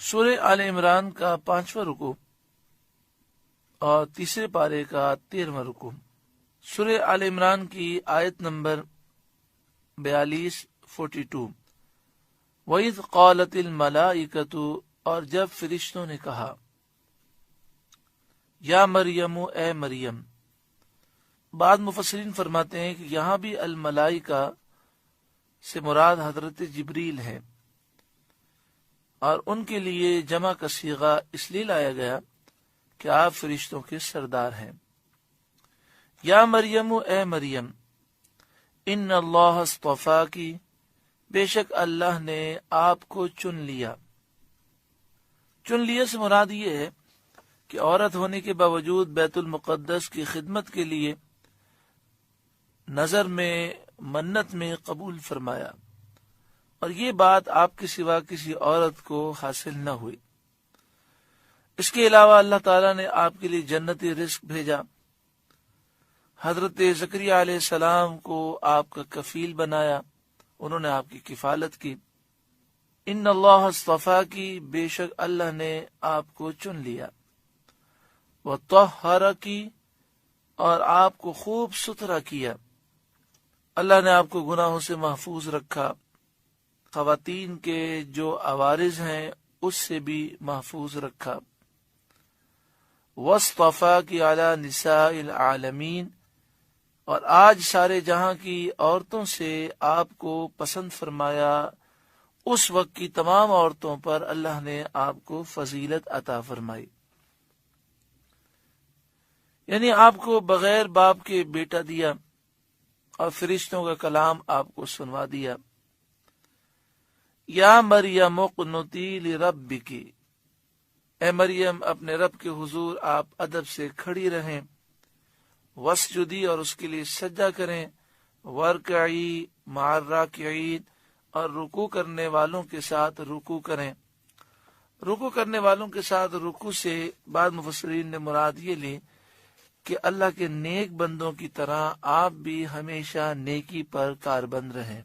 سورہ آل عمران کا 5واں رکوع اور تیسرے پارے کا 13واں رکوع۔ سورہ آل عمران کی آیت نمبر 42 وَإِذْ قَالَتِ الْمَلَائِكَةُ، اور جب فرشتوں نے کہا، یا مریم، اے مریم۔ بعض مفسرین فرماتے ہیں کہ یہاں بھی الملائکہ سے مراد حضرت جبریل ہے، اور ان کے لیے جمع کا صیغہ اس لیے لایا گیا کہ آپ فرشتوں کے سردار ہیں۔ یا مریم، اے مریم، ان اللہ اصطفاکی، بے شک اللہ نے آپ کو چن لیا۔ چن لیا سے مراد یہ ہے کہ عورت ہونے کے باوجود بیت المقدس کی خدمت کے لیے نظر میں منت میں قبول فرمایا، اور یہ بات آپ کے سوا کسی عورت کو حاصل نہ ہوئی۔ اس کے علاوہ اللہ تعالیٰ نے آپ کے لیے جنتی رزق بھیجا، حضرت زکریا علیہ السلام کو آپ کا کفیل بنایا، انہوں نے آپ کی کفالت کی۔ ان اللہ اصطفاکی، بے شک اللہ نے آپ کو چن لیا۔ وطہرکی، اور آپ کو خوب ستھرا کیا، اللہ نے آپ کو گناہوں سے محفوظ رکھا، خواتین کے جو عوارض ہیں اس سے بھی محفوظ رکھا۔ واصطفاکی علی نساء العالمین، اور آج سارے جہاں کی عورتوں سے آپ کو پسند فرمایا، اس وقت کی تمام عورتوں پر اللہ نے آپ کو فضیلت عطا فرمائی، یعنی آپ کو بغیر باپ کے بیٹا دیا اور فرشتوں کا کلام آپ کو سنوا دیا۔ یا مریم اقنتی لربک، اے مریم اپنے رب کے حضور آپ ادب سے کھڑی رہیں، واسجدی، اور اس کے لیے سجدہ کریں، وارکعی مع الراکعین، اور رکوع کرنے والوں کے ساتھ رکوع کریں۔ رکوع کرنے والوں کے ساتھ رکوع سے بعض مفسرین نے مراد یہ لی کہ اللہ کے نیک بندوں کی طرح آپ بھی ہمیشہ نیکی پر کاربند رہیں۔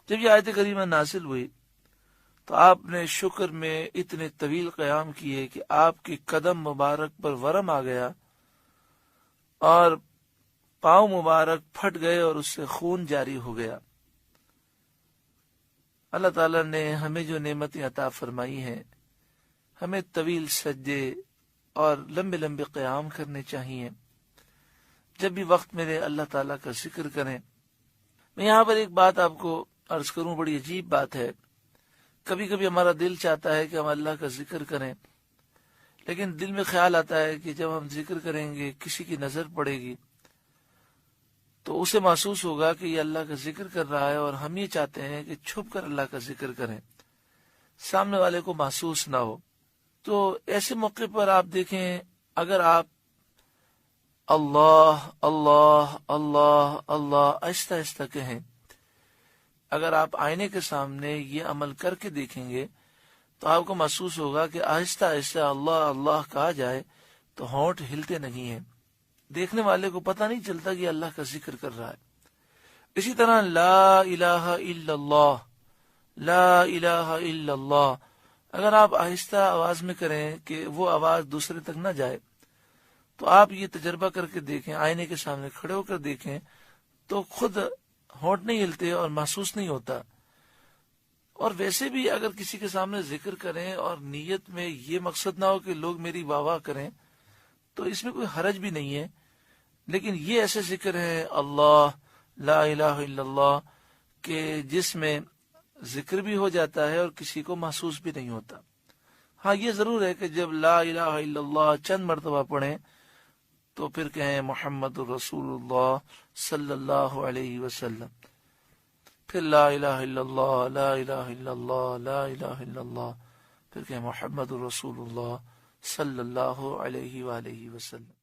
جب یہ آیت کریمہ نازل ہوئی تو آپ نے شکر میں اتنے طویل قیام کیے کہ آپ کے قدم مبارک پر ورم آ گیا اور پاؤں مبارک پھٹ گئے اور اس سے خون جاری ہو گیا۔ اللہ تعالیٰ نے ہمیں جو نعمتیں عطا فرمائی ہیں، ہمیں طویل سجدے اور لمبے لمبے قیام کرنے چاہیے۔ جب بھی وقت ملے اللہ تعالیٰ کا ذکر کریں۔ میں یہاں پر ایک بات آپ کو عرض کروں، بڑی عجیب بات ہے۔ کبھی کبھی ہمارا دل چاہتا ہے کہ ہم اللہ کا ذکر کریں، لیکن دل میں خیال آتا ہے کہ جب ہم ذکر کریں گے کسی کی نظر پڑے گی تو اسے محسوس ہوگا کہ یہ اللہ کا ذکر کر رہا ہے، اور ہم یہ چاہتے ہیں کہ چھپ کر اللہ کا ذکر کریں، سامنے والے کو محسوس نہ ہو۔ تو ایسے موقع پر آپ دیکھیں، اگر آپ اللہ اللہ اللہ اللہ آہستہ آہستہ کہیں، اگر آپ آئینے کے سامنے یہ عمل کر کے دیکھیں گے تو آپ کو محسوس ہوگا کہ آہستہ آہستہ اللہ اللہ کہا جائے تو ہونٹ ہلتے نہیں ہیں، دیکھنے والے کو پتہ نہیں چلتا کہ اللہ کا ذکر کر رہا ہے۔ اسی طرح لا الہ الا اللہ، لا الہ الا اللہ، اگر آپ آہستہ آواز میں کریں کہ وہ آواز دوسرے تک نہ جائے تو آپ یہ تجربہ کر کے دیکھیں، آئینے کے سامنے کھڑے ہو کر دیکھیں تو خود ہونٹ نہیں ہلتے اور محسوس نہیں ہوتا۔ اور ویسے بھی اگر کسی کے سامنے ذکر کریں اور نیت میں یہ مقصد نہ ہو کہ لوگ میری واہ واہ کریں تو اس میں کوئی حرج بھی نہیں ہے، لیکن یہ ایسے ذکر ہے اللہ لا الہ الا اللہ کہ جس میں ذکر بھی ہو جاتا ہے اور کسی کو محسوس بھی نہیں ہوتا۔ ہاں یہ ضرور ہے کہ جب لا الہ الا اللہ چند مرتبہ پڑھیں تو پھر کہیں محمد الرسول اللہ صلی اللہ علیہ وسلم، پھر لا الہ الا اللہ لا الہ الا اللہ لا الہ الا اللہ، پھر کہیں محمد الرسول اللہ صلی اللہ علیہ وآلہ وسلم۔